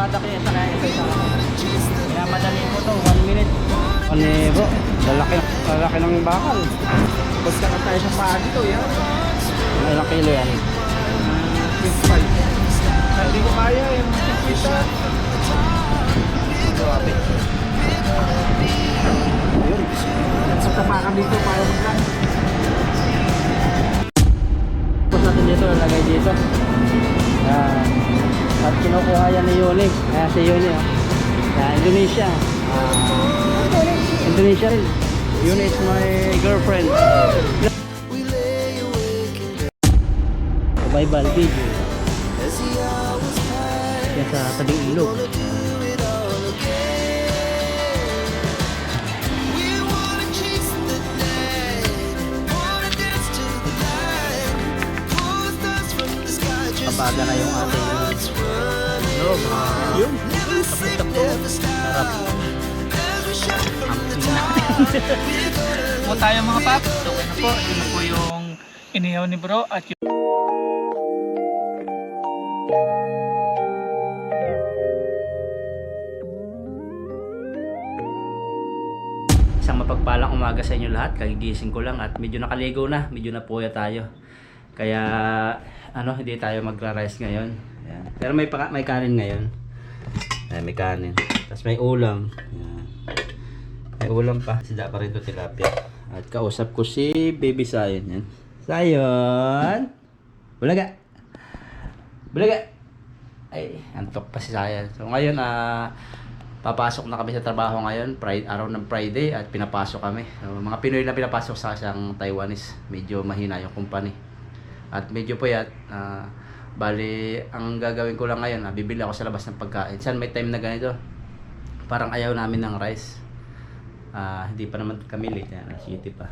dumadaki sa kaya isa. Kaya madali ko to, 1 minute. Bro, lalaki ng bakal. Basta na tayo sa paa dito, yan. Ilang kilo yan? 55. Hindi ko kaya yung 50. Grabe. Ayun. Nagsapakan dito, payo mo lang. Tapos natin dito, nalagay dito. Yan. At kinukuha yan ni Yuni. Ayan si Yuni, oh. Indonesia. Indonesia rin. Yuni is my girlfriend. Survival video. Yan sa tabing ilog. Kapaga na yung ating loob. Yun. Sarap. Po tayo mga paps. Okay na po. Yun na po yung inihaw ni bro at yung isang mapagpalang umaga sa inyo lahat. Kagigising ko lang at medyo nakaligo na. Medyo napuya tayo. Kaya hindi tayo magra-rice ngayon. Ayan. Pero may kanin ngayon. Ayan, may kanin. Tapos may ulam. Ayan. May ulam pa. Sida pa rin ito tilapia. At kausap ko si Baby Sayon. Yan. Sayon! Bulaga! Bulaga! Ay, antok pa si Sayon. So ngayon, papasok na kami sa trabaho ngayon. Araw ng Friday at pinapasok kami. So, mga Pinoy na pinapasok sa isang Taiwanese. Medyo mahina yung company. At medyo puyat. Bali, ang gagawin ko lang ngayon, bibili ako sa labas ng pagkain. Saan may time na ganito? Parang ayaw namin ng rice. Hindi pa naman kami late. City pa.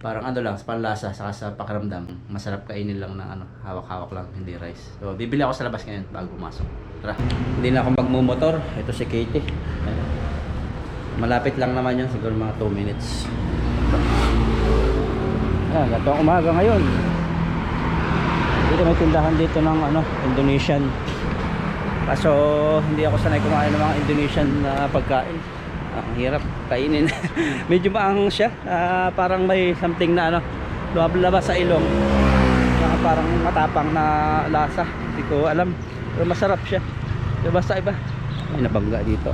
Parang lang, sa panlasa, saka sa pakiramdam. Masarap kainin lang ng hawak-hawak lang, hindi rice. So, bibili ako sa labas ngayon bago pumasok. Tara. Hindi na ako magmumotor. Ito si Katie. Malapit lang naman yun. Siguro mga 2 minutes. Gato ang umaga ngayon. Dito may tindahan dito ng Indonesian. Kaso hindi ako sanay kumain ng mga Indonesian na pagkain. Ang hirap kainin. Medyo maang siya. Parang may something na lumalabas sa ilong. Parang matapang na lasa. Hindi ko alam. Pero masarap siya. Diba sa iba? May nabangga dito.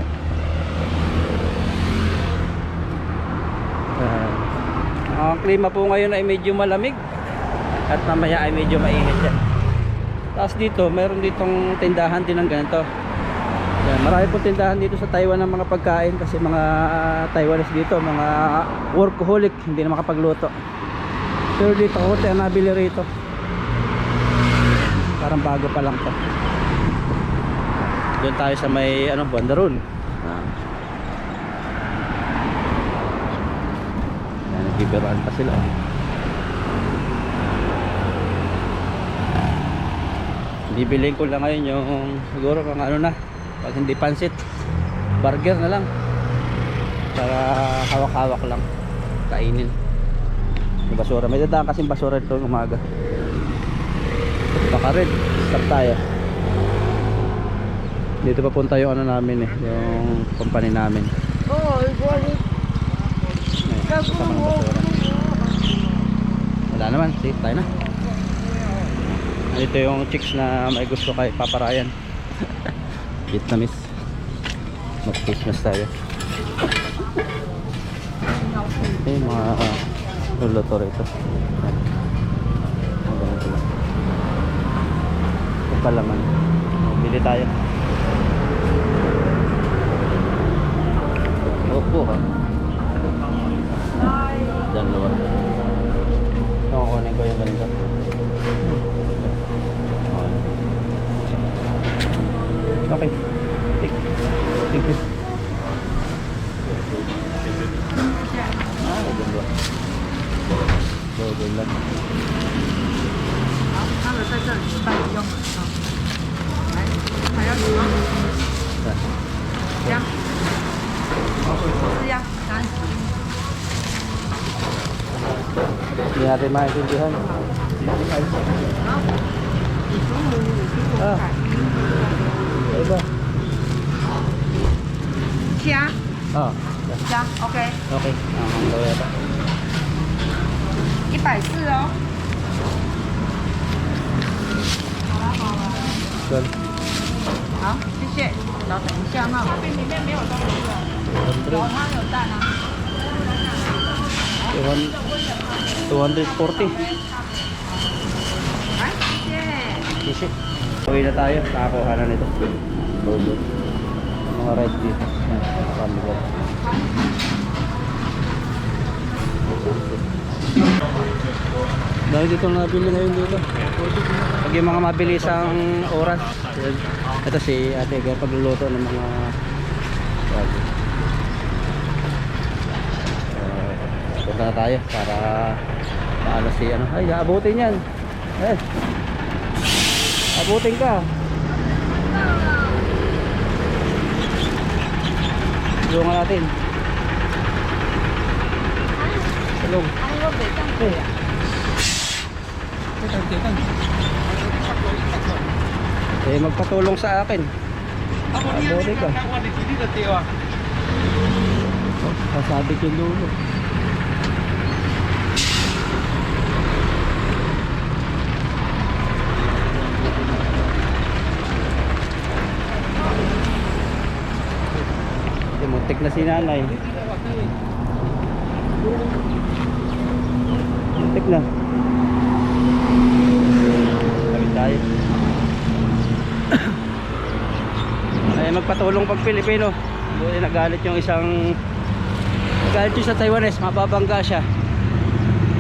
Ang klima po ngayon ay medyo malamig. At mamaya ay medyo mainit yan. Tapos dito, mayroon ditong tindahan din ng ganito. Yan, marami po tindahan dito sa Taiwan ng mga pagkain. Kasi mga Taiwanese dito, mga workaholic, hindi na makapagluto. Pero dito, hotel na nabili rito. Parang bago pa lang to. Doon tayo sa may Bandarun. Yan, nagbibiruan pa sila. Bibiliin ko lang ngayon yung siguro kung na pag hindi pansit, burger na lang para hawak-hawak lang kainin. May basura, may dadaan kasing basura ito umaga. Baka rin start tayo dito, papunta yung namin yung company namin. Kasama ng basura. Wala naman, sige tayo na. Ito yung chicks na may gusto kay Papa Ryan. Vietnamese. Mag-Christmas tayo. Ito yung mga luluto rito. Ito palaman. Bili tayo. Opo ha. Diyan luwag. Kukunin ko yung ganito. Okay. Thank you. Ganda. Go lang. 他们在这里是半不用的。来，还要什么？姜。是呀，干。 Hindi natin maintindihan. Iba. 虾 Oh, 虾 OK， okay. Ang daw yata. 140哦。 Well, 好，谢谢，稍等一下哈。那边里面没有东西了，有它有蛋啊。 240. 来，谢谢。Sisi. Uwi na tayo. Nakakuha na nito. Burger. Mga rice dito. Yan. Pamilya. Dahil dito nabili ngayon dito. Pag yung mga mabilisang oras. Ito si ate kaya pagluluto ng mga bago. Punta na tayo para paano si ano. Ay, abutin yan. Eh. Abutin ka. Tulungan natin. Tulong. Eh, magpatulong sa akin. Abutin ka. Oh, kasabit yung dulo. Muntik na si nanay. Muntik na. Kami tayo. Ay magpatulong pag Pilipino. Buti nagalit yung isang nagalit yung sa Taiwanese, mababangga siya.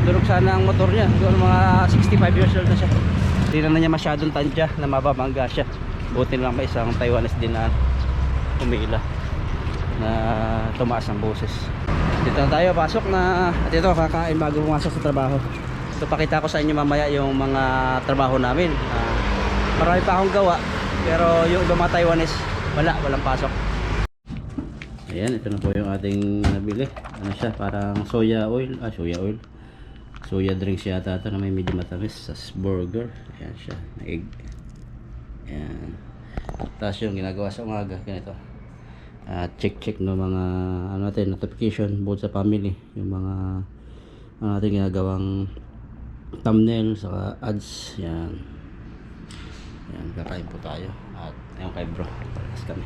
Durog sana ang motor niya. Siguro mga 65 years old na siya. Hindi na niya masyadong tansya na mababangga siya. Buti lang may isang Taiwanese din na umila na tumaas ang boses. Dito na tayo, pasok na. At ito, kakain bago pumasok sa trabaho. So pakita ko sa inyo mamaya yung mga trabaho namin. Marami pa akong gawa, pero yung ibang mga Taiwanese walang pasok. Ayan, ito na po yung ating nabili. Ano siya, parang soya oil. Soya drinks yata ito na may medyo matamis. Sas burger. Ayan siya, egg. Ayan. Tapos yung ginagawa sa umaga, ganito. Check no mga ano natin, notification both sa family, yung mga ano natin ginagawang thumbnail saka ads. Yan, kakain po tayo at ayun kay bro, paras kami.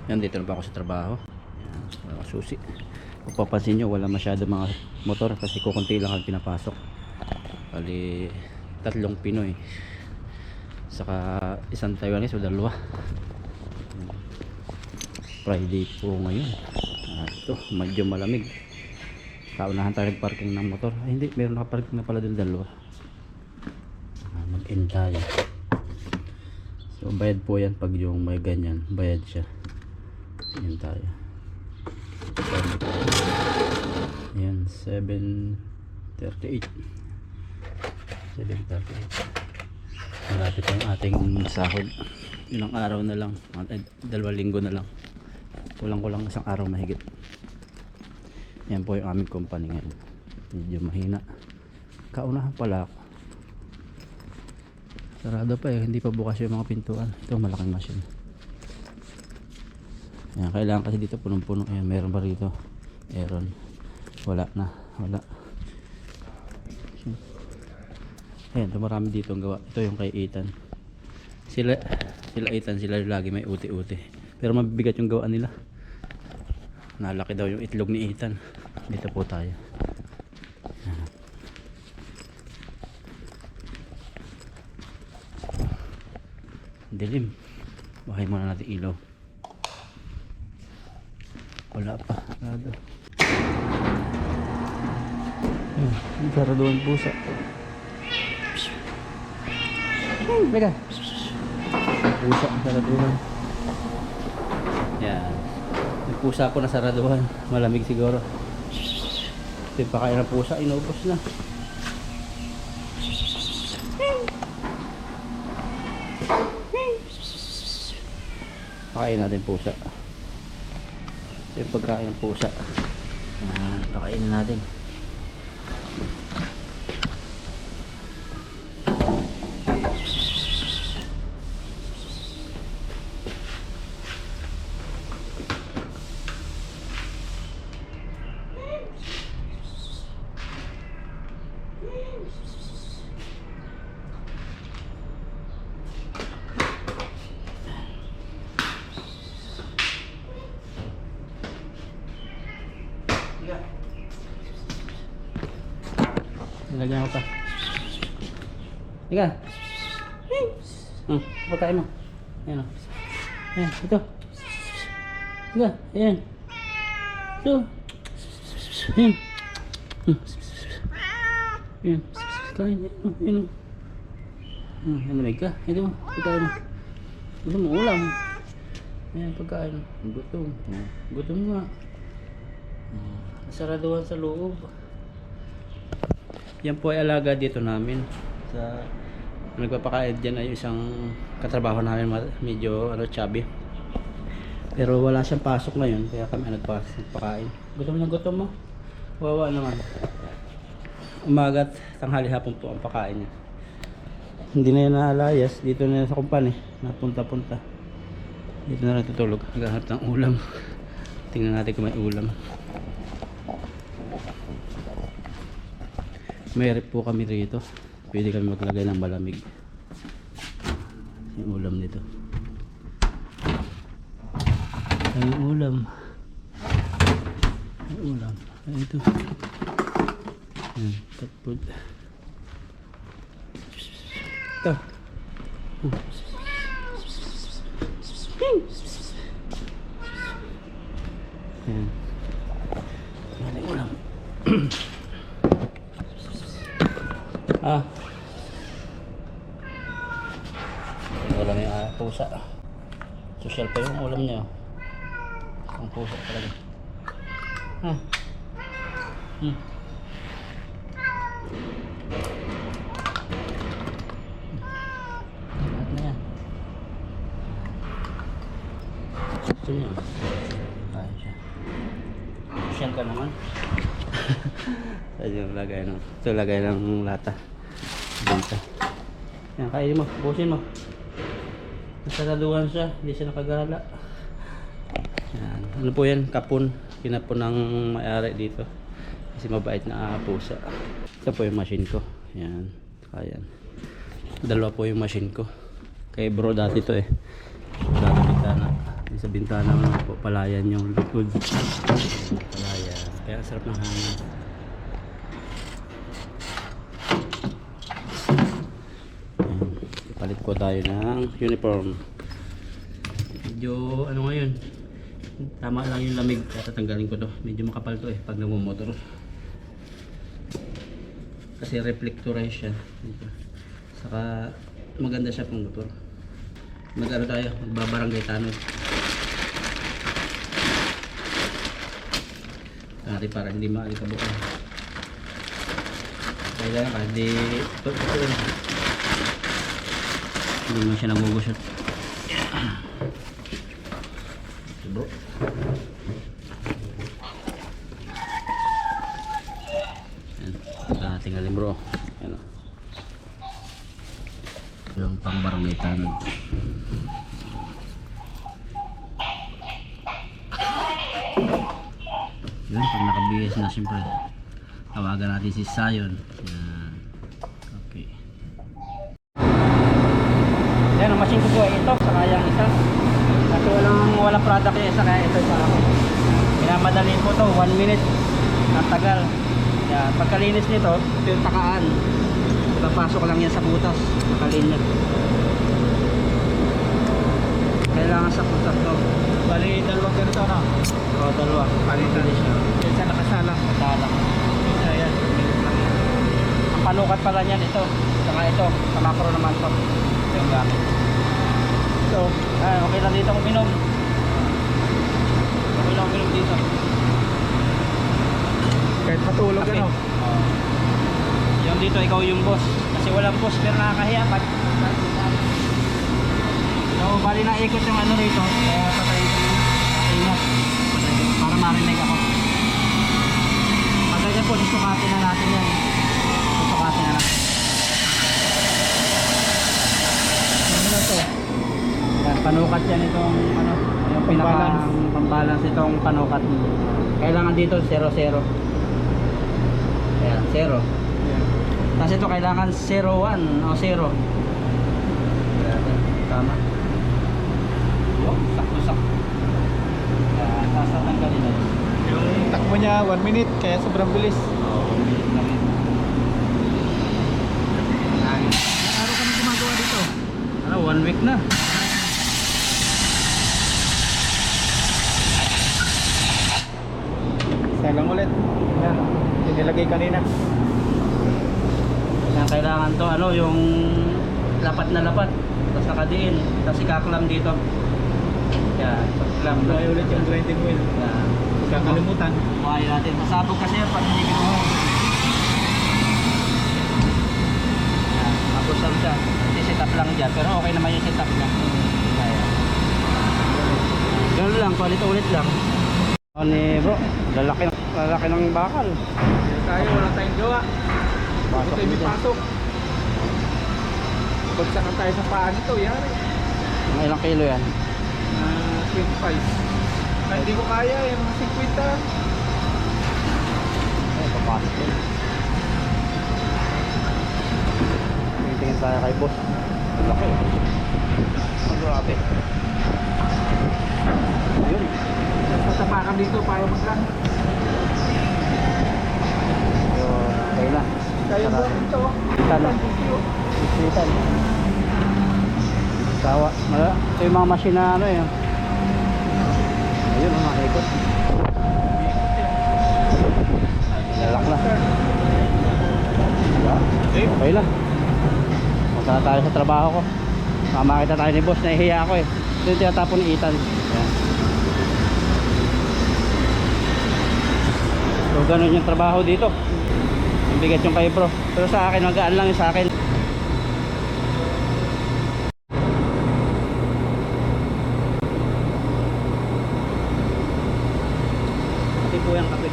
Yan, dito na pa ako sa trabaho. Yan, wala susi. Kung papansin nyo, wala masyado mga motor kasi kukunti lang ang pinapasok. Bali 3 Pinoy saka isang Taiwanese o 2. Friday po ngayon. Ito, medyo malamig. Kaunahan tayo nagparking ng motor. Ay hindi, meron nakaparking na pala doon 2. Mag-end tayo. So bayad po yan pag yung may ganyan, bayad siya. End tayo. Ayan, 7:38. Malapit ang ating sahod. Ilang araw na lang, 2 linggo na lang. Kulang-kulang isang araw mahigit. Yan po yung aming company ngayon. Medyo mahina. Kaunahan pala ako. Sarado pa eh, hindi pa bukas yung mga pintuan. Ito malaking machine. Yan, kailangan kasi dito punong-puno. Ayan, meron pa rito. Meron. Wala na. Wala. Ayan, ito marami dito ang gawa. Ito yung kay Ethan. Sila Ethan, sila lagi may uti-uti. Pero mabibigat yung gawa nila. Nalaki daw yung itlog ni Ethan. Dito po tayo. Dilim. Bahay muna natin ilaw. Wala pa. Sarado. Saraduhan pusa. Mega. Pusa ang saraduhan. Yan. Yung pusa ko na saraduhan. Malamig siguro. Ito yung pakain ng pusa. Inubos na. Pakain natin pusa. Ito yung pagkain ng pusa. Pakainin natin. Higa. Nilagyan ko pa. Higa. Pagkain mo. Ayan o. Ayan, ito. Higa, ayan. Ito. Ayan. Ayan. Kain, ayan o. Namilig ka. Ito mo, pagkain mo. Gusto mo ulam. Ayan, pagkain. Gutom. Gutom nga. Nasaraduhan sa loob. Yan po ay alaga dito namin. Sa nagpapakain dyan ay isang katrabaho namin, medyo chubby. Pero wala siyang pasok ngayon, kaya kami nagpapakain. Gutom na gutom mo. Wawa naman. Umagat, tanghali, hapon po ang pakain niya. Hindi na yan naalayas. Dito na yan sa kumpanya. Napunta-punta. Dito na natutulog. Naghahanap ng ulam. Tingnan natin kung may ulam. May rep po kami rito. Pwede kami maglagay ng malamig. Yung ulam nito. Ay, ulam. Ay, ulam. Ay, ito. Ayan, cat food. Ito. Ayan. Ayan yung ulam. Ulam yung pusa. Social pa yung ulam niya. Ang pusa talaga. Lahat na yan. Ito niya. Kaya siya. Social ka naman. Ito lagay ng, ito lagay ng lata. Dito. Yan, kainin mo, busin mo. Nasaraduhan siya, hindi siya nakagala. Yan. Ano po yan? Kapon. Kinapon ng may-ari dito. Kasi mabait na pusa. Ito po yung machine ko. Yan. Ayan. Dalawa po yung machine ko. Kay bro dati to eh. Dati bintana. Sa bintana mo po palayan yung likod. Palayan. Kaya sarap ng hangin. Palit ko tayo ng uniform. Medyo ano ngayon, tama lang yung lamig. Tatanggalin ko to. Medyo makapal to eh pag nagmumotor. Kasi reflectorize siya. Saka maganda siya pang motor. Mag-ano tayo, magbabarangay tanod. Natin para hindi maalikabok. Kaya lang kahit di tutuin. Hindi mo siya nagugusot. Bro. Yan. Tinggalin bro. Yan o. Yung pang barangay tanod. Yun, pag nakabihis na siyempre. Tawagan natin si Sayon. Yan. Okay. Yan, ang machine ko po ay ito, saka yung isa. Kasi walang product yung isa, kaya ito para ko. Minamadali po to, 1 minute. Ang tagal. Yan, pagkalinis nito, ito yung takaan. Ipapasok lang yan sa butas, nakalinis. Kailangan sa butas to. Bali, dalawang ganito na. O, dalawa. Palitan. Yung isa nakasala. Tala. Isa yan. Ang panukat pala niyan ito. Saka ito, sa macro naman to. Ito yung gamit. So, okay lang dito uminom. Okay lang uminom dito. Kahit matulog Kasi, ano. yung dito, ikaw yung boss. Kasi walang boss, pero nakakahiya. So, bali na ikot yung ano rito. Kaya patayin ko yung ingat. Para marinig ako. Pag ganyan po, susukatin na natin yan. Susukatin na natin. Ano na to? Yan, panukat yan itong ano, yung pambalance itong panukat. Kailangan dito 0-0. Ayan, 0. Tapos ito kailangan 0-1 o 0. Tama. Oh, sakto-sakto. Ayan, tapos tatanggalin na yun. Yung takbo niya 1 minute, kaya sobrang bilis. Oo, minute lang yun. Hangin. Ilang araw kami gumagawa dito? Ano, 1 week na. Isa lang ulit. Yan, nilagay kanina. Kaya kailangan to, ano, yung lapat na lapat. Tapos nakadiin. Tapos ikaklam dito. Yan, pagklam. Buhay ulit yung grinding wheel. Yan. Kakalimutan. Buhayin natin. Masabog kasi yan pag hindi ginuho. Yan, mabusal siya. I-set up lang dyan. Pero okay naman yung set up niya. Kaya. Ganun lang, palit-ulit lang. Ano ni bro, lalaki ng bakal. Yan tayo, wala tayong gawa. Pasok Ito yung dito. pasok. Bagsakan tayo sa paa nito, yari. Mga ilang kilo yan? 25. Ay, hindi ko kaya eh, mga 50. Ay, papasok yun. Tingin tayo kay boss. Ang laki. Ang grabe. Ayun. Nagtatapakan dito para maglan. So, okay na. Kaya mo ito. Itan na. Itan. Sawa. Ito yung mga machine na ano eh. Ayun, mga ikot. Lalak na. Okay na. Punta na tayo sa trabaho ko. Makita tayo ni boss. Nahihiya ako eh. Ito yung tinatapon ni Ethan. Ayan. So ganun yung trabaho dito. Yung bigat yung kay bro. Pero sa akin, magaan lang yung sa akin. Pati po yung kape.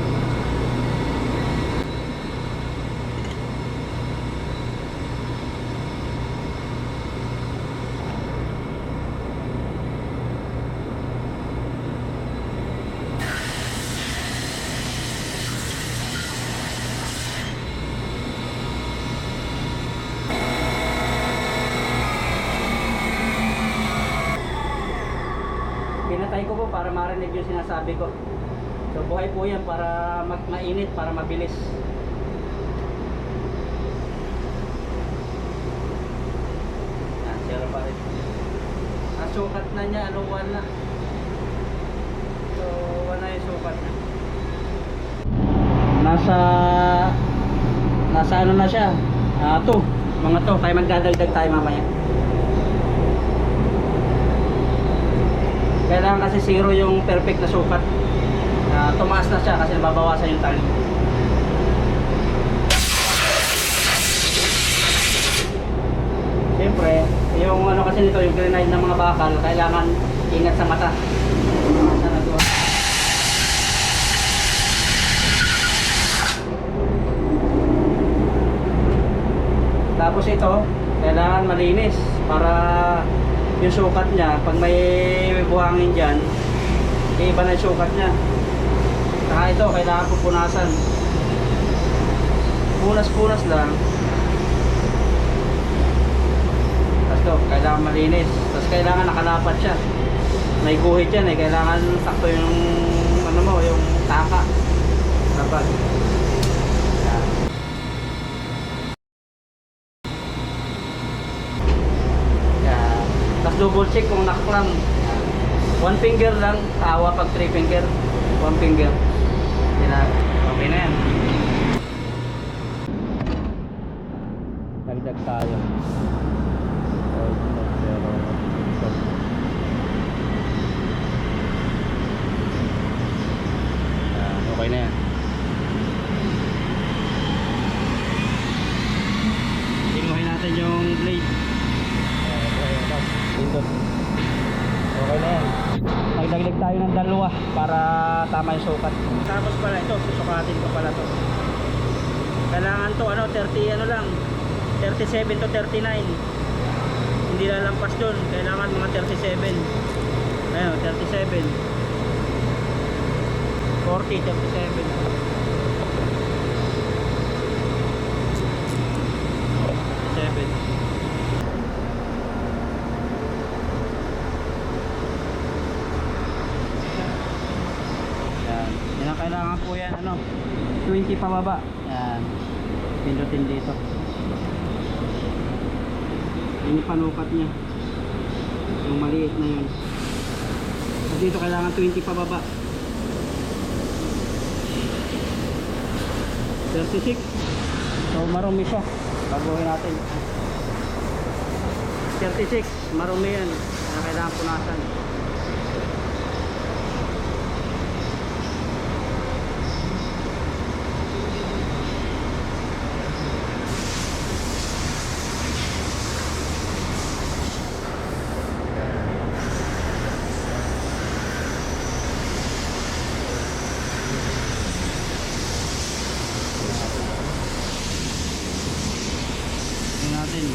Pinatay ko po para marinig yung sinasabi ko. So buhay po yan para mainit, para mabilis. Yan, zero pa rin. Ang sukat na niya, ano, 1 na. So 1 na yung sukat niya. Nasa ano na siya, 2. Mga 2, kaya magdadagdag tayo mamaya. Kailangan kasi 0 yung perfect na sukat. Tumaas na siya kasi nababawasan yung tali. Siyempre, yung ano kasi nito, yung grenade ng mga bakal, kailangan ingat sa mata. Sa nagawa. Tapos ito, kailangan malinis para yung sukat niya, pag may buhangin dyan, iba na yung sukat niya. Saka ito, kailangan pupunasan. Punas-punas lang. Tapos ito, kailangan malinis. Tapos kailangan nakalapat siya. May guhit yan eh, kailangan sakto yung ano mo, yung taka. Dapat. Yan. Yan. Tapos double check kung nakaklam. 1 finger lang, tawa pag 3 finger. 1 finger. Okay na yan. Dagdag tayo. Okay na yan. Tingnan natin yung blade. Okay na yan. Nagdagdag tayo ng 2 para tama yung sukat. Tapos pala ito, susukatin ko pala to. Kailangan to ano, 30 ano lang, 37 to 39. Hindi lalampas dun, kailangan mga 37. Ayun, 37. 40, 37. 37. Yan ang ano, 20 pababa. Yan. Pindutin dito. Yun yung panukat niya. Yung maliit na yun. At dito kailangan 20 pababa. 36. So marumi siya. Baguhin natin. 36. Marumi yan. Kaya kailangan punasan. Natin.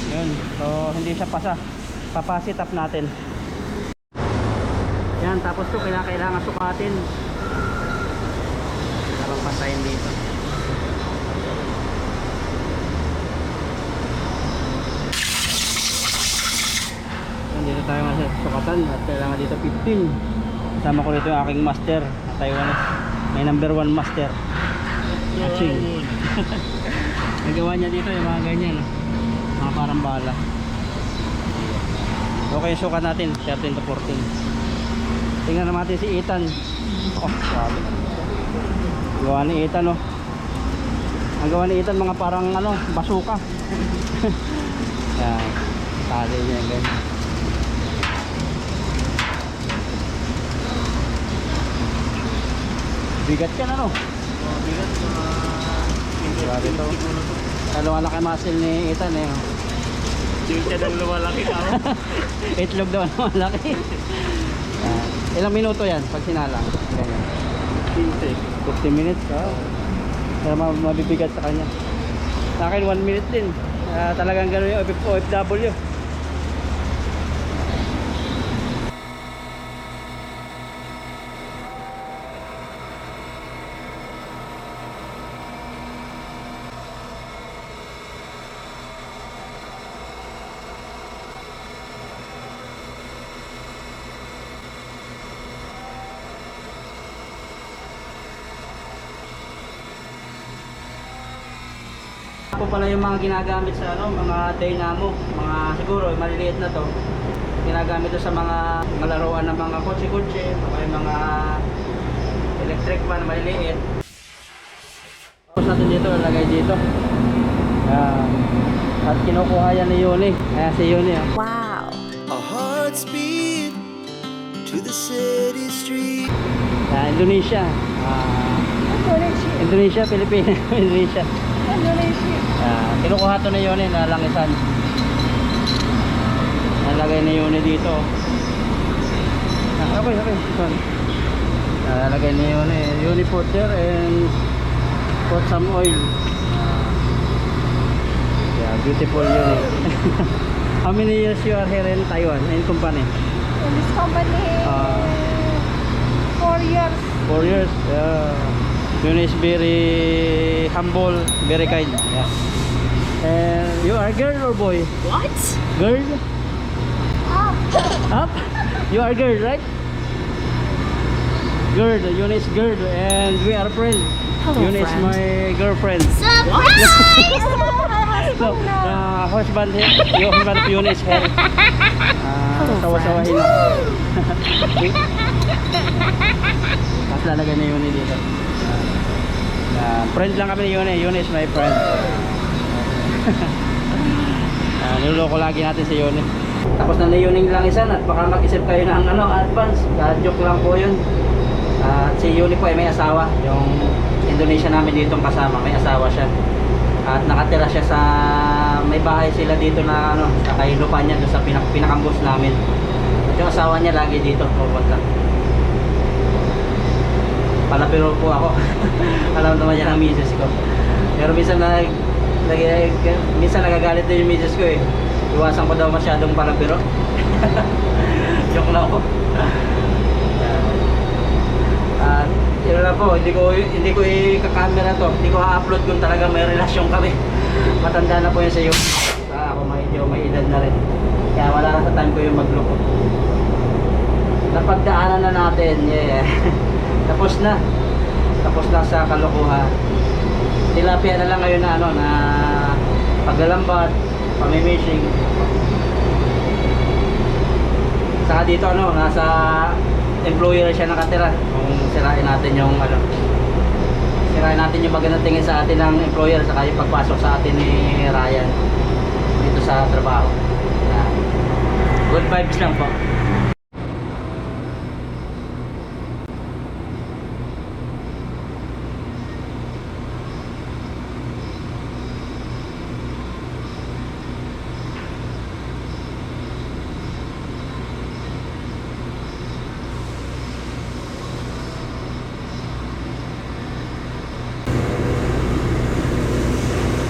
Yun. So hindi siya pasa. Papasit up natin. Yan, tapos to kailangan sukatin. Parang pasayin dito. Yan, dito tayo sukatan at kailangan dito 15. Kasama ko dito yung aking master na Taiwanese. May number 1 master. Aching. Nagawa niya dito yung mga ganyan. Mga parang bala. Okay, sukat natin 13 to 14. Tingnan natin si Ethan. Oh, sabi. Gawa ni Ethan, oh. Ang gawa ni Ethan mga parang ano, basuka. Yan. Tali niya ganyan. Bigat yan, ano? Bigat. Grabe to. Lumalaki muscle ni Ethan eh. Yung siya daw lumalaki ka. Itlog daw lumalaki. Ilang minuto yan pag sinalang? Ganyan. 15 minutes. Oh. Kaya mabibigat sa kanya. Sa akin 1 minute din. Talagang gano'n yung OFW. Ako pala yung mga ginagamit sa ano, mga dynamo, mga siguro maliliit na to. Ginagamit to sa mga laruan ng mga kotse-kotse, o yung mga electric fan maliliit. Tapos natin dito, lalagay dito. At kinukuha yan ni Yuni. Ayan si Yuni. Oh. Wow. Our hearts beat to the city street. Indonesia. Indonesia, Pilipinas, Indonesia. Kinukuha to ni Yuni na langisan. Nalagay ni Yuni dito. Okay. Sorry. Nalagay ni Yuni. Yuni put there and put some oil. Yeah, beautiful Yuni. How many years you are here in Taiwan, in company? In this company, 4 years. 4 years. Yuni is very humble, very kind. Yeah. And you are girl or boy? What? Girl? Up. Up? You are girl, right? Girl, Yuni is girl and we are friends. Hello, Yuni is friend. my girlfriend. Surprise! So, husband here, yung husband ko Yuni is here. Sawa-sawahin ako. Tapos lalagay na Yuni dito. Friend lang kami ni Yuni. Yuni is my friend. Niloloko lagi natin si Yuni. Tapos na Yuni lang isan at baka mag-isip kayo ng ano, advance. Joke lang po yun. Si Yuni po ay may asawa. Yung Indonesia namin ditong kasama, may asawa siya. At nakatira siya sa may bahay sila dito na ano, sa kailupan niya doon sa pinakambos namin. At yung asawa niya lagi dito pupunta. Palapiro po ako. Alam naman yan ang misis ko. Pero minsan minsan nagagalit din yung misis ko eh. Iwasan ko daw masyadong palapiro. Joke lang ako. At yun lang po, hindi ko i-camera to. Hindi ko ha-upload kung talaga may relasyon kami. Matanda na po yan sa iyo. Ako may napagdaanan na natin. Yeah. Tapos na. Tapos na sa kalokohan. Tilapia na lang ngayon na ano na paglalambat, pamimishing. Saka dito ano, nasa employer siya nakatira. Kung sirain natin yung ano, sirain natin yung magandang tingin sa atin ng employer, saka yung pagpasok sa atin ni Ryan dito sa trabaho. Yan. Good vibes lang po.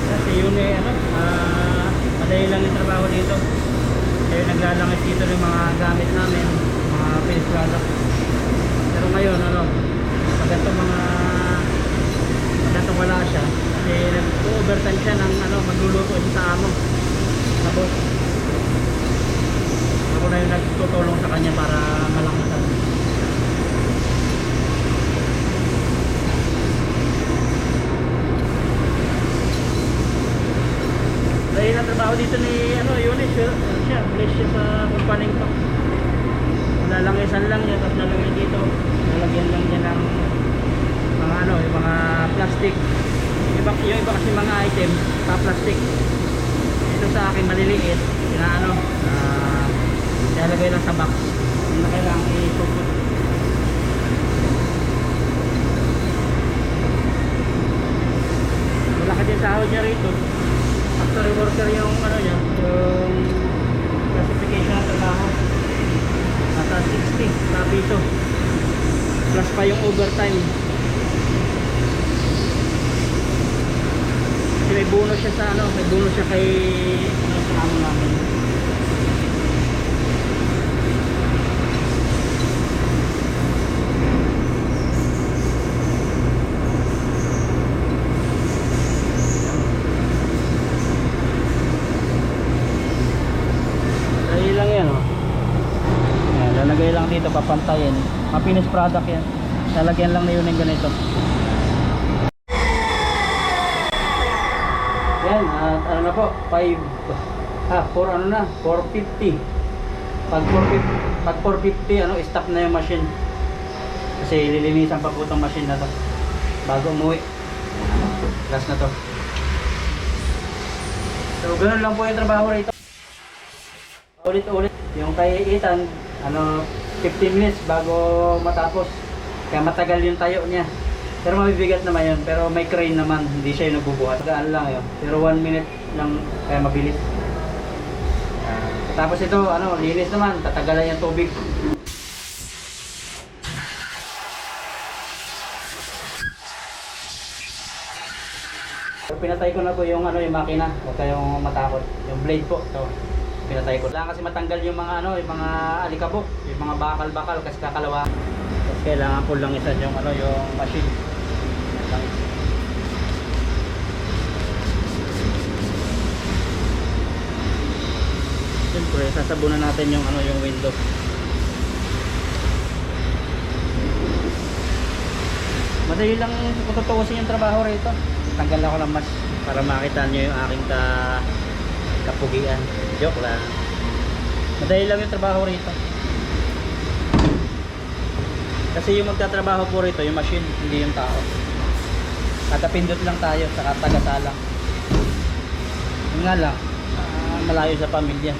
Kasi yun ano, madali lang yung trabaho dito. Kaya naglalangis dito ng mga gamit namin, mga finished product. Pero ngayon ano, pag ito wala siya, kasi nag-overtime siya ng ano, magluluto siya sa amo. Tapos ako na yung nagtutulong sa kanya para malangisan. Dahil ang trabaho dito ni ano, Yunis, siya, place siya sa kumpaning to. Lalangisan lang niya, tapos lalagyan dito. Lalagyan lang niya ng mga ano, yung mga plastic. Yung iba kasi mga item, plastic. Ito sa akin maliliit, ano, ilalagay lang sa box. Hindi na kailangan i-puput. Malaki din sahod niya rito. Factory worker yung ano niya, yung classification ng trabaho. Nasa 60 na piso. Plus pa yung overtime. Kasi may bonus siya sa ano, may bonus siya kay ano sa amo namin. Dahil lang yan oh. Ayan, lalagay lang dito, papantayin. Finished product yan. Lalagyan lang na yun ng ganito. Yan, at ano na po, 4 ano na, 450. Pag 450, ano, stop na yung machine. Kasi lilinisan pa po itong machine na to bago umuwi. Last na to. So, ganun lang po yung trabaho rito. Ulit-ulit. Yung kay Ethan, ano, 15 minutes bago matapos. Kaya matagal yung tayo niya. Pero mabibigat naman yun. Pero may crane naman. Hindi siya yung nagbubuhat. Gaan lang yun. Pero 1 minute lang. Kaya mabilis. Tapos ito, ano, linis naman. Tatagalan yung tubig. Pero pinatay ko na po yung, ano, yung makina. Huwag kayong matakot. Yung blade po. Ito. Pinatay ko. Kailangan kasi matanggal yung mga, ano, yung mga alikabok. Yung mga bakal-bakal. Kasi kakalawa. Tapos kailangan po lang isa yung, ano, yung machine. Siyempre, sasabunan natin yung ano, yung window. Madali lang kung tutuusin yung trabaho rito. Tanggal ako ng mask para makita nyo yung aking kapugian. Joke lang. Madali lang yung trabaho rito. Kasi yung magtatrabaho po rito, yung machine, hindi yung tao. Katapindot lang tayo, saka tagasalang. Yun nga lang, malayo sa pamilya.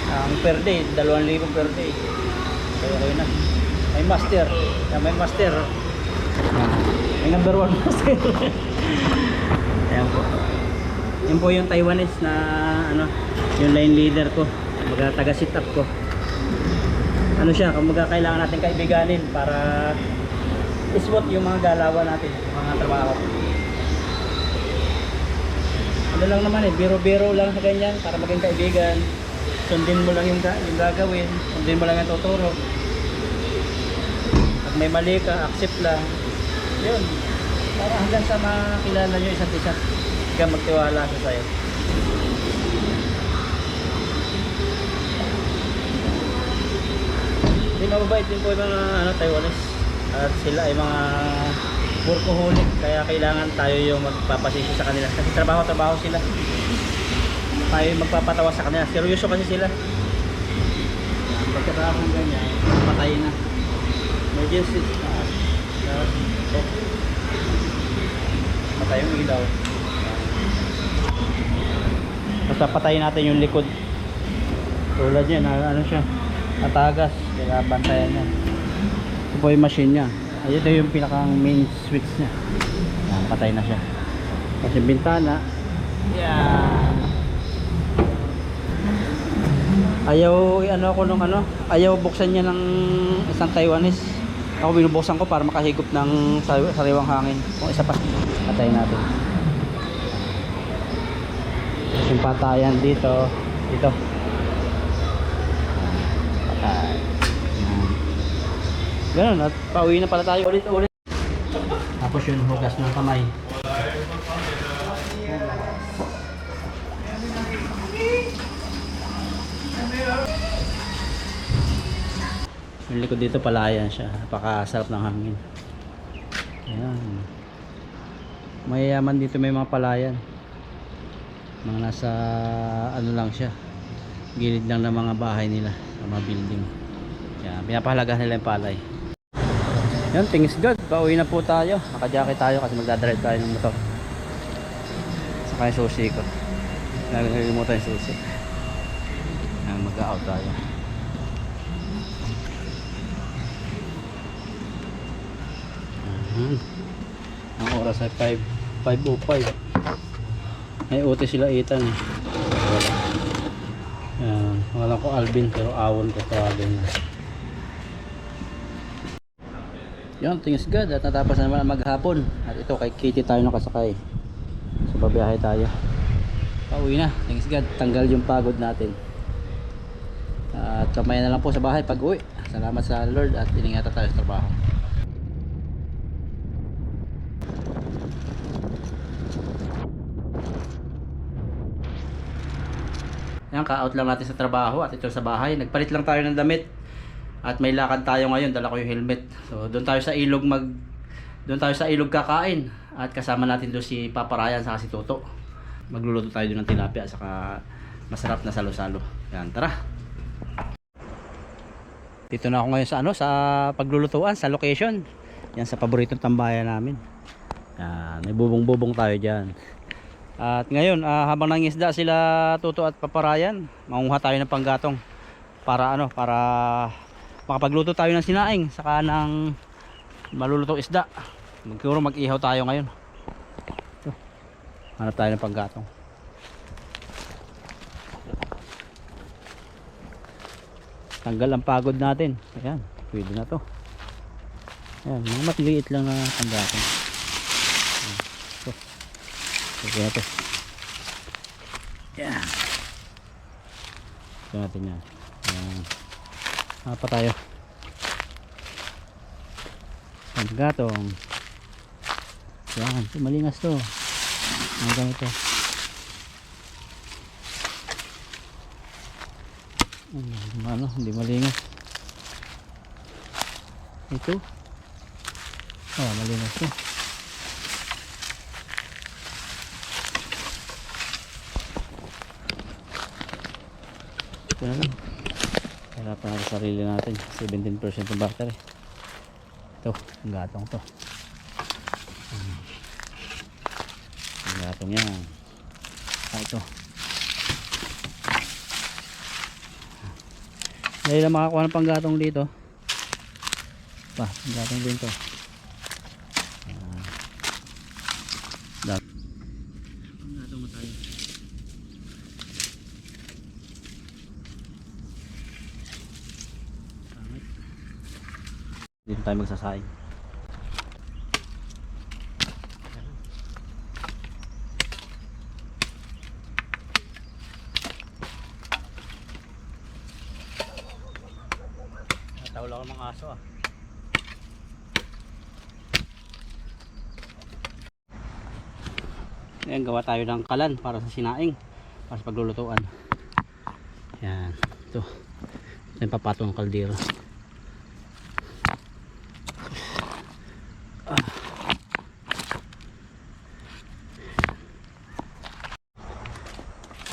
Ang per day, 2,000 per day. Kaya okay na. May master. May master. May number 1 master. Ayan po. Yan po yung Taiwanese na ano, yung line leader ko. Mga taga-sit up ko. Ano siya, kung kailangan natin kaibiganin para iswot yung mga galawan natin, yung mga trabaho. Ano lang naman eh, biro-biro lang sa ganyan para maging kaibigan. Sundin mo lang yung gagawin, sundin mo lang yung tuturo. Pag may mali ka, accept lang. Yun, para hanggang sa makilala nyo isa't isa, hanggang magtiwala sa sayo. mababait din po yung mga Taiwanese. At sila ay mga workaholic, kaya kailangan tayo yung magpapasisi sa kanila kasi trabaho sila. Tayo yung magpapatawa sa kanila, seryoso kasi sila. Pagkatapos ng ganyan, patay na. Emergency. Patay yung ilaw. Basta patayin natin yung likod. Tulad yan, ano siya, atagas, kaya bantayan niya. Ito po yung machine niya. Ito yung pinakang main switch niya. Yan, patay na siya. Kasi bintana, yan. Ayaw, ayaw buksan niya ng isang Taiwanese. Ako binubuksan ko para makahigop ng sariwang hangin. Kung isa pa, patayin natin. Yung patayan dito, patay. Ganun, at pauwi na pala tayo ulit. Tapos yun, hugas ng kamay. Yung likod dito palayan siya, napakasarap ng hangin. Ayan. Mayayaman dito, may mga palayan. Mga nasa lang siya, gilid lang ng mga bahay nila, mga building. Yan, pinapahalagahan nila yung palay. Yan, things good. Pauwi na po tayo. Naka-jacket tayo kasi magdadrive tayo ng motor. Saka yung susi ko. Nalimutan yung susi. Yan, mag-out tayo. Ang oras ay 5:05. May uti sila itan eh. Yan, wala ko Alvin pero awon ko tawagin na. Yun, things good. At natapos na naman maghapon. At ito kay Kitty tayo nakasakay. So babiyahe tayo. Pauwi na, things good. Tanggal yung pagod natin. At kamay na lang po sa bahay pag uwi. Salamat sa Lord at iningatan tayo sa trabaho. Yan, ka-out lang natin sa trabaho at ito sa bahay. Nagpalit lang tayo ng damit. At may lakad tayo ngayon, dala ko yung helmet. So doon tayo sa ilog kakain. At kasama natin doon si Papa Ryan saka si Toto. Magluluto tayo doon ng tilapia at saka masarap na salo-salo. Yan, tara. Dito na ako ngayon sa paglulutuan, sa location. Yan sa paboritong tambayan namin. Yan, may bubong-bubong tayo diyan. At ngayon, habang nangisda sila Toto at Papa Ryan, manguha tayo ng panggatong para makapagluto tayo ng sinaing saka ng malulutong isda. Mag-ihaw tayo ngayon. Ito. Hanap tayo ng panggatong. Tanggal ang pagod natin. Ayan, pwede na to. Ayan, mga matiliit lang na panggatong. Ito. Pwede na to. Ayan. Ito natin yan. Ayan. Apa tayo? Panggatong. Yan, malingas to. Ang ganito. Hindi malingas. Ito. Oh, malingas to. Ito na lang. Harapan natin sarili natin. 17% ng battery. Ito, ang gatong to. Ang gatong yan. Ito. Dahil na makakuha ng panggatong dito. Panggatong din to. Panggatong mo tayo. Dito tayo magsasaing. Natawala ko ng aso ah. Ayan, gawa tayo ng kalan para sa sinaing, para sa paglulutuan. Yan, ito yung papatong ng kaldero.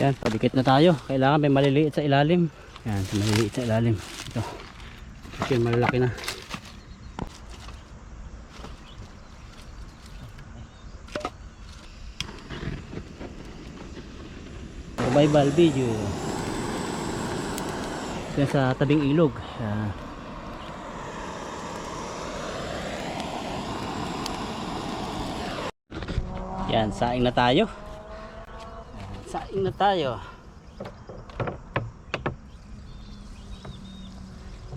Yan, padikit na tayo. Kailangan may maliliit sa ilalim. Yan, maliliit sa ilalim. Ito. Ito yung malalaki na. Survival video. Yan sa tabing ilog. Yan, saing na tayo. Saing na tayo.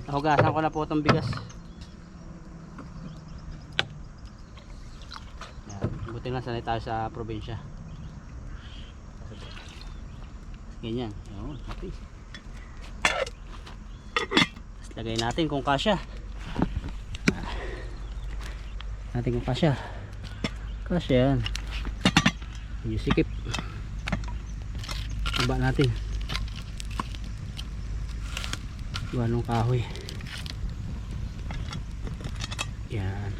Nahugasan ko na po itong bigas. Yan, buti lang sanay tayo sa probinsya. Ganyan. Yun, happy. Tapos lagay natin kung kasya. Natin kung kasya. Kasya yan. Yung sikip. Iba natin. Iwanong kahoy. Yan.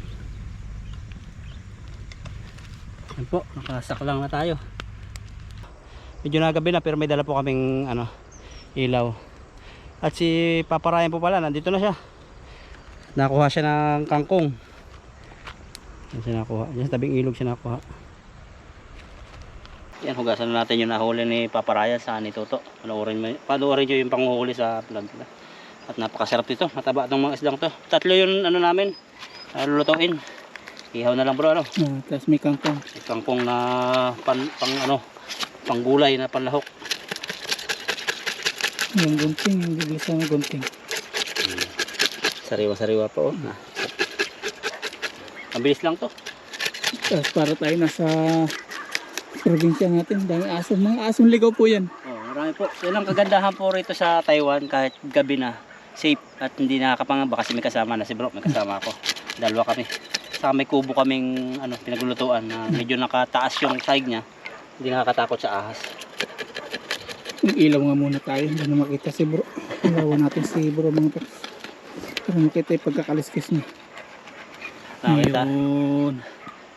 Yan po. Nakasak lang na tayo. Medyo nagabi na pero may dala po kaming ilaw. At si Papa Ryan po pala nandito na siya. Nakuha siya ng kangkong. Yan siya nakuha. Yan sa tabing ilog siya nakuha. Yan, hugasan na natin yung nahuli ni Papa Ryan sa ni Toto. Panoorin nyo yung panguhuli sa vlog nila. At napakasarap nito. Mataba itong mga isdang to. Tatlo yung namin. Lulutuin. Ihaw na lang bro. Tapos may kangkong. May kangkong na panggulay na panlahok. Yung gunting, yung biglis ng gunting. Sariwa-sariwa pa Ang bilis lang to. Tapos para tayo nasa probinsya natin, dami aso. Mga asong ligaw po yan. Marami po. Yan ang kagandahan po rito sa Taiwan kahit gabi na. Safe at hindi nakakapangamba kasi may kasama na si bro. May kasama ako. Dalawa kami. Saka may kubo kaming pinaglulutuan na medyo nakataas yung side niya. Hindi nakakatakot sa ahas. Yung ilaw nga muna tayo. Hindi na makita si bro. Ilawan natin si bro mga paps. Para makita yung pagkakaliskis niya. Nakita. Ayun.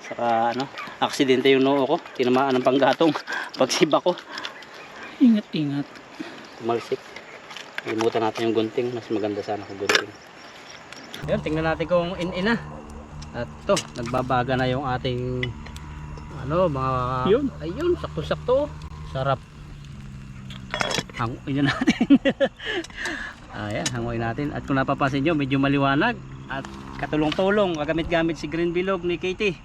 Saka aksidente yung noo ko. Tinamaan ng panggatong. Pagsiba ko. Ingat-ingat. Tumalsik. Limutan natin yung gunting. Mas maganda sana kung gunting. Ayun, tingnan natin kung in-ina. At to, nagbabaga na yung ating mga yun. Ayun, sakto-sakto. Sarap. Hanguin na natin. Ayan, hanguin natin. At kung napapansin nyo, medyo maliwanag. At katulong-tulong, kagamit-gamit si Green Bilog ni Katie.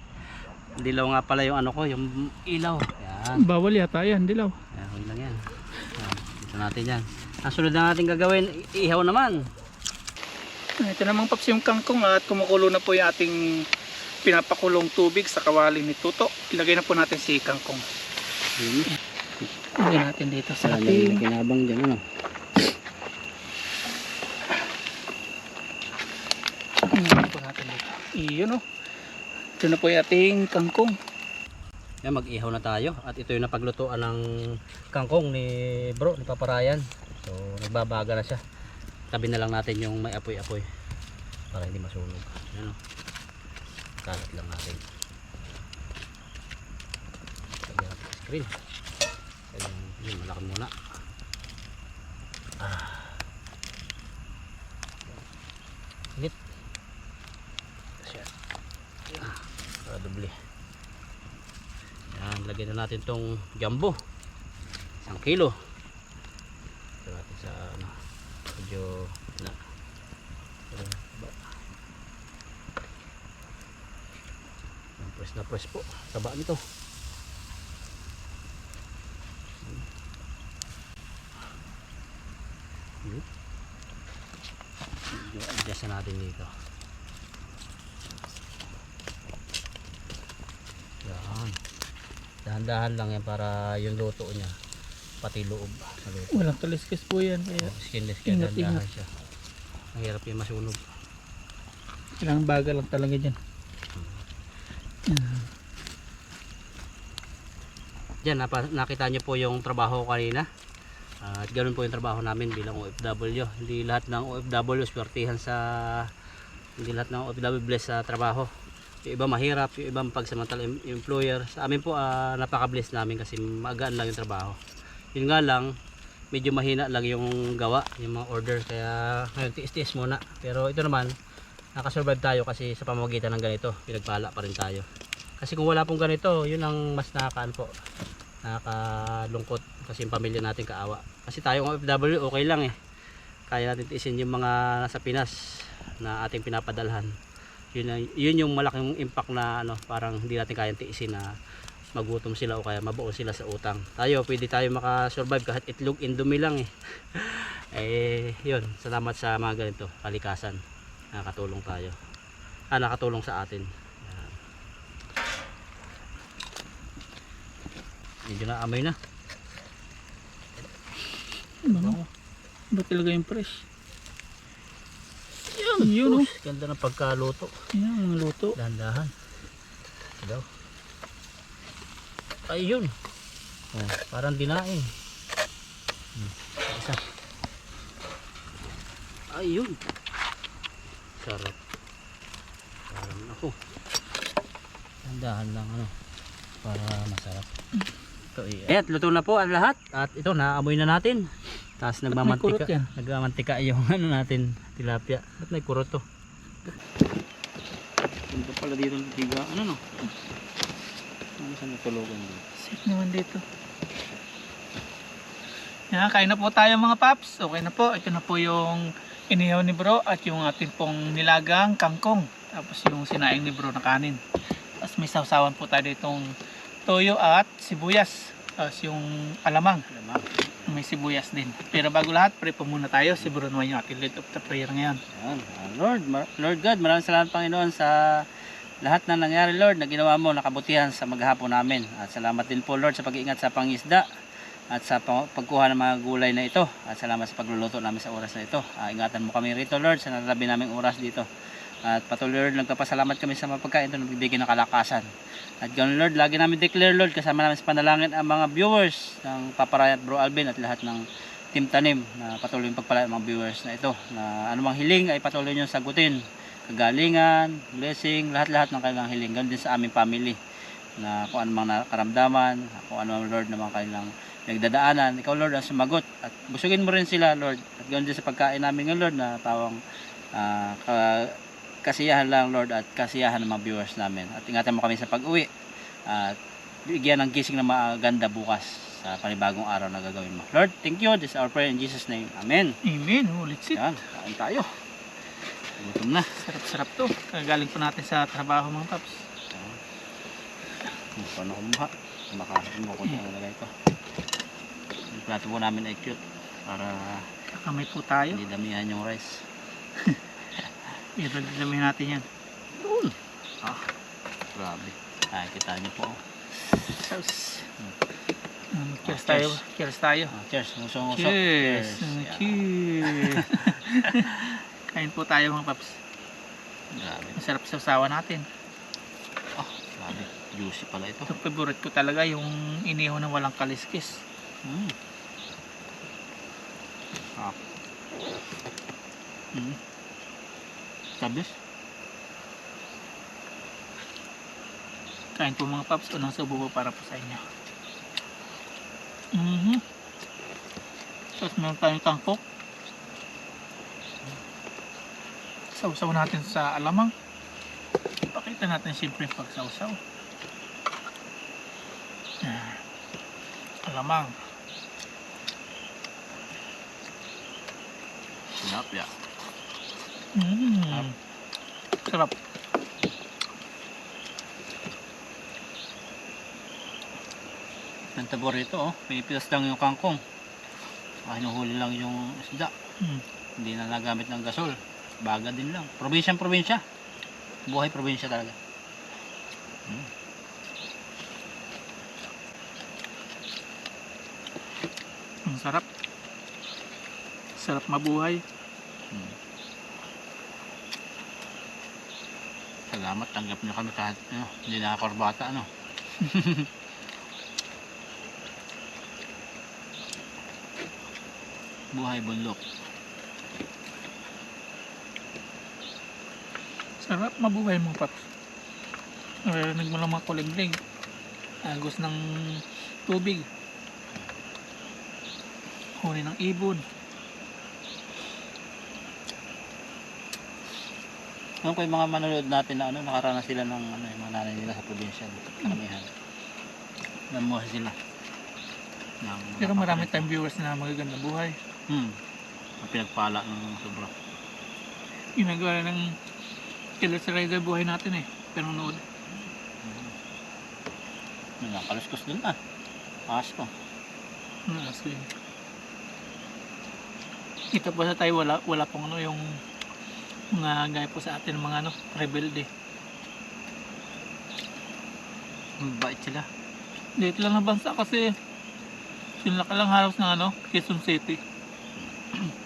Dilaw nga pala yung yung ilaw. Ayan. Bawal yata yan, dilaw. Ayan, huwag lang yan. Ayan, dito natin yan. Ang sunod na natin gagawin, ihaw naman. Ito namang paps yung kangkong at kumukulo na po yung ating pinapakulong tubig sa kawali ni Tuto. Ilagay na po natin si kangkong. Ilagay natin dito sa ating kinabang dyan ilagay po natin dito. Iyon ito na po yung ating kangkong. Yan, mag-ihaw na tayo. At ito yung napaglutuan ng kangkong ni bro, ni Papa Ryan. So nagbabaga na siya. Tabi na lang natin yung may apoy-apoy para hindi masunog. Yan kalat lang natin. Lagyan natin sa screen. Yun, malaki muna. Init. Para doble. Yan, lagyan na natin tong jumbo. 1 kilo. Ito natin sa medyo press na press po. Taba nito. Adjust natin dito. Yan. Dahan-dahan lang yan para yung luto niya pati loob maluto. Walang kaliskis po yan. Skinless kaya dahan-dahan siya. Ang hirap yung masunog. Ilang baga lang talaga dyan. Diyan, nakita nyo po yung trabaho ko kanina. At ganoon po yung trabaho namin bilang OFW. Hindi lahat ng OFW swertihan sa... Hindi lahat ng OFW bless sa trabaho. Yung iba mahirap, yung iba pagsamantala employer. Sa amin po napaka-bless namin kasi magaan lang yung trabaho. Yun nga lang, medyo mahina lang yung gawa, yung mga order, kaya ngayon tiis-tiis muna. Pero ito naman, nakasurvive tayo kasi sa pamamagitan ng ganito, pinagpala pa rin tayo. Kasi kung wala pong ganito, yun ang mas nakakaan po, nakakalungkot kasi yung pamilya natin kaawa. Kasi tayong OFW okay lang eh, kaya natin tiisin yung mga nasa Pinas na ating pinapadalhan. Yun yung malaking impact na ano, parang hindi natin kayang tiisin na magutom sila o kaya mabuo sila sa utang. Tayo, pwede tayo makasurvive kahit itlog indomie lang eh. Eh, yun, salamat sa mga ganito, kalikasan. Nakatulong tayo. Nakatulong sa atin. Yan. Medyo na amoy na. Ano? Ba talaga yung fresh? Yun oh. Ganda ng pagkaluto. Yan, mga luto. Dahan-dahan. Daw. Ayun. Oh, parang dinaing. Isa. Ayun. Sarap. Parang ako. Dahan lang ano. Para masarap. Ito eh. Luto na po ang lahat. At ito naamoy na natin. Tapos nagmamantika. Nagmamantika yung ano natin, tilapia. Ba't may kurot to? Ganda pala dito ng tiga. Ano no? Ano saan natulugan dito? Safe naman dito. Yan, kain na po tayo mga paps. Okay na po. Ito na po yung inihaw ni bro at yung ating pong nilagang kangkong. Tapos yung sinaing ni bro na kanin. Tapos may sausawan po tayo ditong toyo at sibuyas. Tapos yung alamang. May sibuyas din. Pero bago lahat, pray po muna tayo. Si bro naman yung ating lead of the prayer ngayon. Yan. Lord God, maraming salamat Panginoon sa lahat na nangyari Lord na ginawa mo nakabutihan sa maghapon namin. At salamat din po Lord sa pag-iingat sa pangisda at sa pagkuha ng mga gulay na ito. At salamat sa pagluluto namin sa oras na ito. Ingatan mo kami rito Lord sa nalabi naming oras dito. At patuloy Lord, nagpapasalamat kami sa mga pagkain ito na nagbibigay ng kalakasan. At ganoon Lord, lagi namin declare Lord, kasama namin sa panalangin ang mga viewers ng Paparay at Bro Alvin at lahat ng Team Tanim na patuloy yung pagpala ng mga viewers na ito. Na anumang hiling ay patuloy nyo sagutin. Kagalingan, blessing, lahat-lahat ng kanilang hiling. Ganoon din sa aming family. Na kung anumang nakaramdaman, kung anumang Lord naman kanilang nagdadaanan, ikaw Lord ang sumagot. At busugin mo rin sila Lord. At ganoon din sa pagkain namin ng Lord na tawang kasiyahan lang Lord at kasiyahan ng mga viewers namin. At ingatan mo kami sa pag-uwi. At bigyan ng gising na maganda bukas sa panibagong araw na gagawin mo. Lord, thank you. This is our prayer in Jesus' name. Amen. Amen. Ulit sit. Yan, kain tayo. Gutom na. Sarap-sarap to. Kagaling po natin sa trabaho mga paps. Paano kumuha? Makasin mo kung ano nalagay ko. Yung plato po namin ay cute para Kakamay po tayo. hindi damihan yung rice. Idadamihin natin yan. Grabe. Kita niyo po. Sauce. Cheers tayo. Cheers tayo. Cheers. Musong-musok. Cheers. Yan. Cheers. Kain po tayo mga paps. Grabe. Masarap sa usawa natin. Grabe. Juicy pala ito. Ito favorite ko talaga yung inihaw na walang kaliskis. Sabis? Kain po mga paps. Unang subo po para po sa inyo. Tapos meron tayong tangkok. Sausaw natin sa alamang. Pakita natin siyempre yung pagsausaw. Alamang. Tilapia. Sarap. Ang tabor ito, pinipitas lang yung kangkong. Hinuhuli lang yung isda. Hindi na nagamit ng gasol. Baga din lang. Probinsya. Buhay probinsya talaga. Ang sarap. Sarap mabuhay. Salamat, tanggap niyo kami kahit hindi nakakorbata Buhay bundok. Sarap mabuhay mo paps. Narinig mo lang mga kuliglig. Agos ng tubig. huni ng ibon. Ano ko yung mga manonood natin na ano, nakaranas sila ng ano, yung mga nanay nila sa probinsya, karamihan. Namuha sila. Pero marami tayong viewers na magaganda buhay. Ang pinagpala ng sobra. Ginagawa ng killer sa rider buhay natin eh. Pero nood. Nakaluskos dun ah. Akas ko. So yun. Ito po sa tayo wala pong ano yung mga gaya po sa atin mga ano rebelde. Mabait sila. Dito lang na bansa kasi sinlaka lang halos ng ano Quezon City.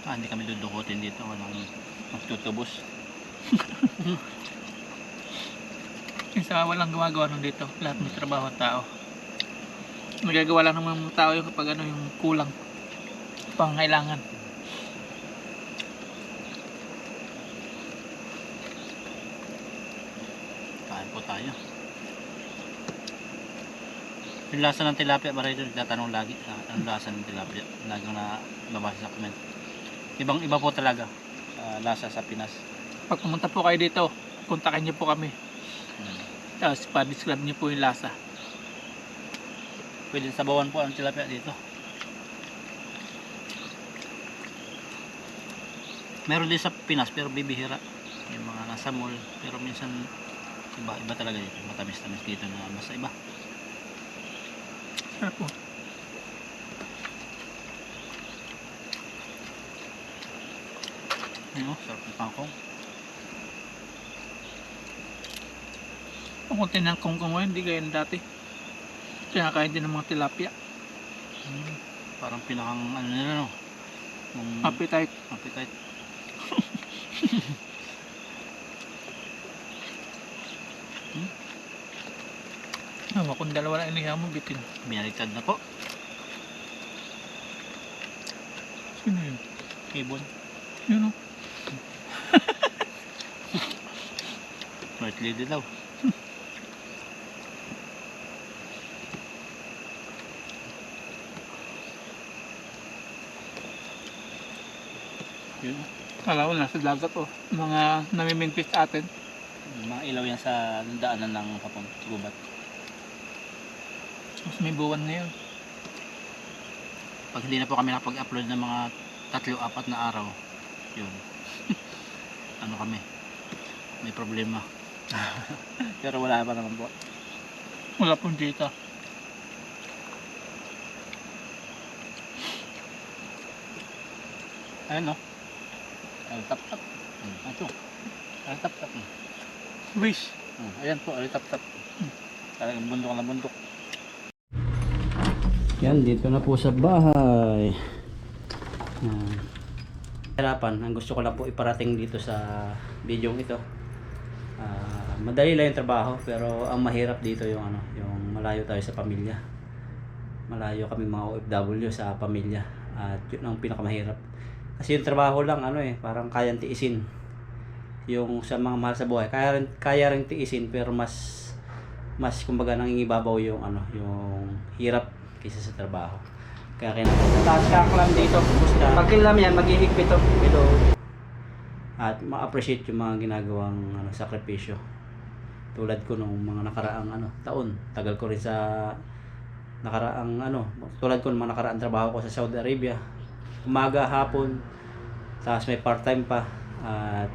Hindi kami dudukutin dito. Walang magtutubos. Isa walang gumagawa nun dito. Lahat may trabaho ang tao. Nagagawa lang ng mga tao yung kapag ano yung kulang pangangailangan. Kain po tayo. Yung lasa ng tilapia ba rin? Tatanong lagi. Anong lasa ng tilapia? Lagi na babasa sa comment. Ibang iba po talaga. Lasa sa Pinas. Pag pumunta po kayo dito, kontakin niyo po kami. Tapos pa-describe niyo po yung lasa. Pwede sabawan po ang tilapia dito. Meron din sa Pinas pero bibihira. Yung mga nasa mall. Pero minsan iba talaga dito. Matamis-tamis dito na basta iba. Sarap po. Ayun, sarap ng kangkong. Ang konti ng kongkong ngayon, hindi gaya ng dati. Kaya kain din ng mga tilapia. Parang pinakang ano nila no. Appetite. Appetite. Kung dalawa lang inihaw mo, bitin. Binaligtad na po. Sino yun? Ibon. Yun o. White lady daw. Yun. Kala ko nasa dagat o. Mga namimingpis atin. Mga ilaw yan sa daanan ng gubat. Mas may buwan ngayon. Pag hindi na po kami nakapag-upload ng mga 3-4 na araw, yun. Ano kami? May problema. Pero wala pa naman po. Wala pong data. Ayun no. Tap-tap. Ito. Tap-tap. Wish. Ayan po, tap-tap. Talagang bundok na bundok. Yan, dito na po sa bahay. Harapan, ang gusto ko lang po iparating dito sa video ito. Madali lang yung trabaho pero ang mahirap dito yung ano, yung malayo tayo sa pamilya. Malayo kami mga OFW sa pamilya at yun ang pinakamahirap. Kasi yung trabaho lang ano parang kayang tiisin. Yung sa mga mahal sa buhay, kaya rin tiisin pero mas kumbaga nangingibabaw yung ano, yung hirap kaysa sa trabaho. Kaya kailangan taas kaklam dito. Pag kilam yan, maghihigpit ito. At ma-appreciate yung mga ginagawang sakripisyo. Tulad ko nung mga nakaraang taon. Tagal ko rin sa nakaraang tulad ko nung mga nakaraang trabaho ko sa Saudi Arabia. Umaga, hapon, tapos may part-time pa. At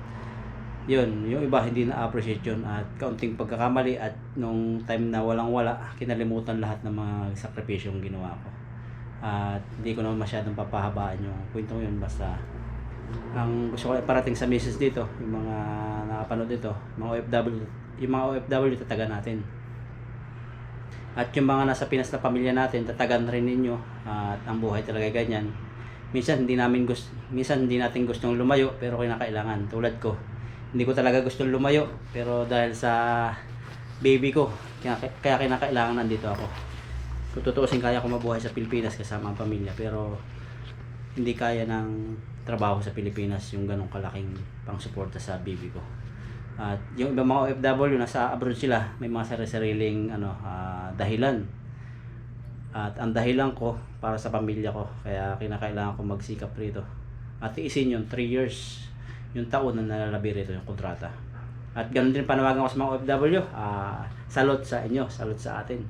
yun, yung iba hindi na-appreciate yun. At kaunting pagkakamali at nung time na walang-wala, kinalimutan lahat ng mga sakripisyong ginawa ko. At hindi ko naman masyadong papahabaan yung kwento yun. Basta ang gusto ko parating sa misis dito, yung mga nakapanood dito, yung mga OFW tatagan natin. At yung mga nasa Pinas na pamilya natin, tatagan rin ninyo. At ang buhay talaga ganyan. Minsan hindi natin gustong lumayo pero kinakailangan. Tulad ko, hindi ko talaga gustong lumayo pero dahil sa baby ko, kaya kinakailangan nandito ako. Kung tutuusin, kaya ko mabuhay sa Pilipinas kasama ang pamilya pero hindi kaya ng trabaho sa Pilipinas yung ganong kalaking pang-suporta sa baby ko. At yung ibang mga OFW nasa abroad sila, may mga sariling dahilan. At ang dahilan ko para sa pamilya ko, kaya kinakailangan ko magsikap rito. At tiisin yung 3 years, yung taon na nalalabi rito yung kontrata. At ganoon din panawagan ko sa mga OFW, salot sa inyo, salot sa atin.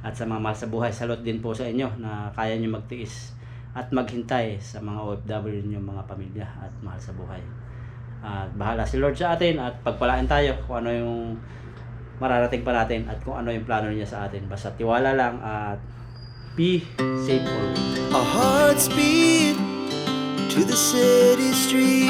At sa mga mahal sa buhay, salot din po sa inyo na kaya nyo magtiis at maghintay sa mga OFW niyo, mga pamilya at mahal sa buhay. At bahala si Lord sa atin at pagpalain tayo kung ano yung mararating pa natin at kung ano yung plano niya sa atin. Basta tiwala lang at be safe always. Our hearts beat to the city street.